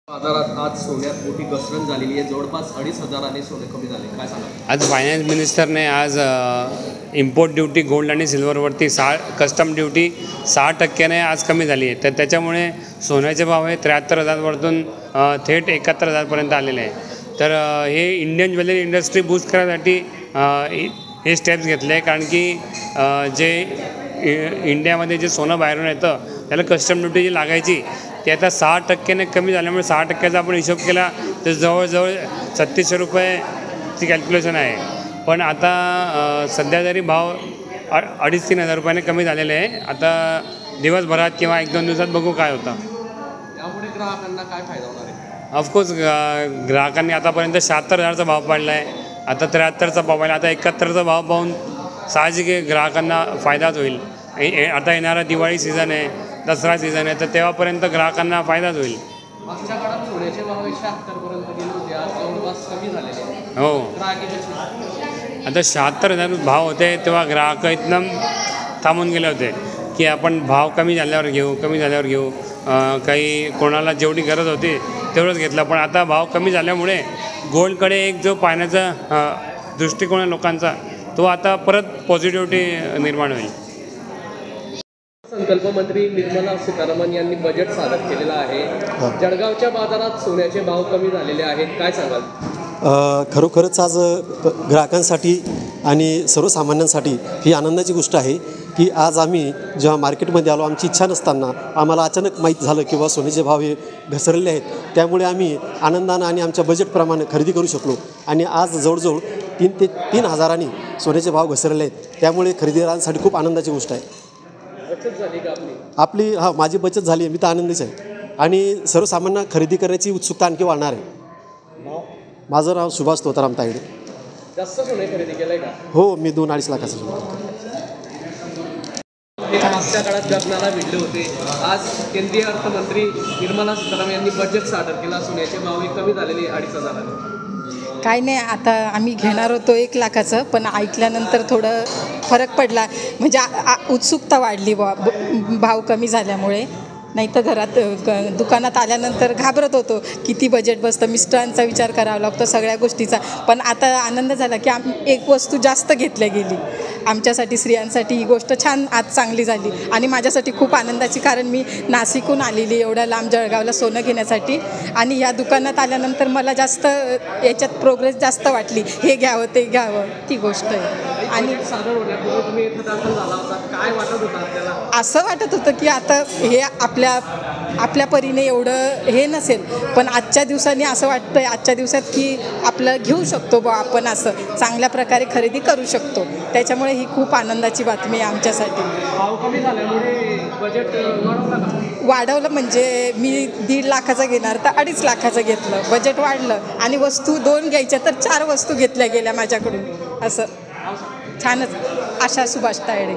बाजारात आज सोन्यात मोठी घसरण झालेली आहे। जवळपास 2,500 सोने कमी झाले, काय सांगा? आज फायनान्स मिनिस्टरने आज इम्पोर्ट ड्यूटी गोल्ड आणि सिल्वरवरती कस्टम ड्यूटी 6% आज कमी झाली आहे। तर त्याच्यामुळे सोन्याचे भाव हे 73,000वरून थेट 71,000पर्यंत आलेले आहे। तर हे इंडियन ज्वेलरी इंडस्ट्री बूस्ट करण्यासाठी हे स्टेप्स घेतले आहे, कारण की जे इंडियामध्ये जे सोनं बाहेरून येतं त्याला कस्टम ड्युटी जी लागायची ते आता 6%ने कमी झाल्यामुळे 6%चा आपण हिशोब केला तर जवळजवळ 3600 रुपयेची कॅल्क्युलेशन आहे। पण आता सध्या जरी भाव 2,500-3,000 हजार रुपयाने कमी झालेले आहे। आता दिवसभरात किंवा 1-2 दिवसात बघू काय होतं। यामुळे ग्राहकांना काय फायदा होणार आहे? ऑफकोर्स ग्राहकांनी आतापर्यंत 76,000चा भाव पाडला आहे, आता 73चा भाव पाडला, आता 71चा भाव पाहून साहजिक ग्राहकांना फायदाच होईल। आता येणारा दिवाळी सीझन आहे, दसरा सीझन आहे, तर तेव्हापर्यंत ग्राहकांना फायदाच होईल। मागच्या काळात सोन्याचे भाव 178 पर्यंत गेले होते, आज जवळपास कमी झालेले। हो, आता 76,000 भाव होते तेव्हा ग्राहक एकदम थांबून गेले होते की आपण भाव कमी झाल्यावर घेऊ। काही कोणाला जेवढी गरज होती तेवढंच घेतलं, पण आता भाव कमी झाल्यामुळे गोल्डकडे एक जो पाहण्याचा दृष्टिकोन आहे लोकांचा, तो आता परत पॉझिटिव्हिटी निर्माण होईल। संकल्प मंत्री निर्मला सीतारामन यांनी बजेट सादर केलेलं आहे। जळगावच्या बाजारात सोन्याचे भाव कमी झालेले आहेत, काय सांगाल? खरोखरच आज ग्राहकांसाठी आणि सर्वसामान्यांसाठी ही आनंदाची गोष्ट आहे की आज आम्ही जेव्हा मार्केटमध्ये आलो, आमची इच्छा नसताना आम्हाला अचानक माहीत झालं की बाबा सोन्याचे भाव हे घसरलेले आहेत। त्यामुळे आम्ही आनंदानं आणि आमच्या बजेटप्रमाणे खरेदी करू शकलो आणि आज जवळजवळ 3,000 ते 3,000 सोन्याचे भाव घसरले आहेत। त्यामुळे खरेदीदारांसाठी खूप आनंदाची गोष्ट आहे। बचत झाली का आपली? माझी बचत झाली, मी तर आनंदीच आहे आणि सर्वसामान्य खरेदी करण्याची उत्सुकता आणखी वाढणार आहे। माझं नाव सुभाष तोताराम तायडे। जास्त सोने खरेदी केलंय का? हो, मी 2-2.5 लाखाचं सोनं मागच्या काळात गगनाला भिडले होते। आज केंद्रीय अर्थमंत्री निर्मला सीतारामन यांनी बजेट सादर केला, सोन्याचे भाव कमी झालेले 2,500। काय नाही, आता आम्ही घेणार होतो 1 लाखाचं, पण ऐकल्यानंतर थोडं फरक पडला, म्हणजे उत्सुकता वाढली भाव कमी झाल्यामुळे। नाही तर घरात दुकानात आल्यानंतर घाबरत होतो किती बजेट बसतं, मिस्टरांचा विचार करावा लागतो सगळ्या गोष्टीचा। पण आता आनंद झाला की एक वस्तू जास्त घेतल्या गेली। आमच्यासाठी स्त्रियांसाठी ही गोष्ट छान आज चांगली झाली आणि माझ्यासाठी खूप आनंदाची, कारण मी नाशिकहून आलेली एवढ्या लांब जळगावला सोनं घेण्यासाठी, आणि या दुकानात आल्यानंतर मला जास्त याच्यात प्रोग्रेस जास्त वाटली, हे घ्यावं ते घ्यावं, ती गोष्ट आहे। आणि काय वाटत होतं आपल्याला? असं वाटत होतं की आता हे आपल्या परीने एवढं हे नसेल, पण आजच्या दिवसांनी असं वाटतंय, आजच्या दिवसात की आपलं घेऊ शकतो बा आपण, असं चांगल्या प्रकारे खरेदी करू शकतो। त्याच्यामुळे ही खूप आनंदाची बातमी आहे आमच्यासाठी। भाव कमी झाल्यामुळे बजेट वाढवलं, म्हणजे मी 1.5 लाखाचं घेणार तर 2.5 लाखाचं घेतलं, बजेट वाढलं आणि वस्तू 2 घ्यायच्या तर 4 वस्तू घेतल्या गेल्या माझ्याकडून। असं छानच। आशा सुभाष तायडे।